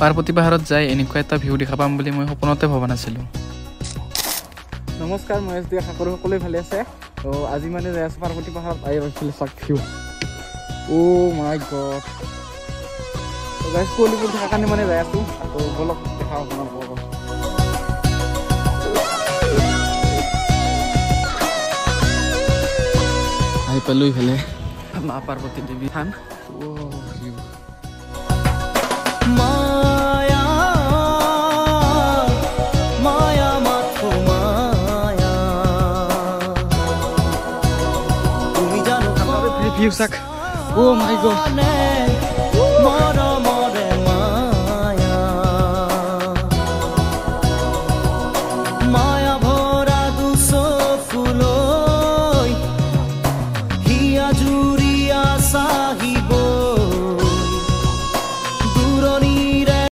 পাৰ্বতী পাহাৰত যাই এনেকুৱা এটা ভিউ দেখা পাম বুলি মই সপোনতে ভবা নাছিলোঁ। নমস্কাৰ, মই আশা কৰোঁ সকলোৱে ভালে আছে। তো আজি মানে যাই আছোঁ পাৰ্বতী পাহাৰত। আহি ৰৈছিলে চাক ভিউ। অ' মাই গড। তো গাইজ কুঁৱলীবোৰ থকাৰ কাৰণে মানে যাই আছোঁ। তো বলক দেখাওঁ আপোনালোকক। আহি পালোঁ ইফালে মা পাৰ্বতী দেৱী থান। Oh my god.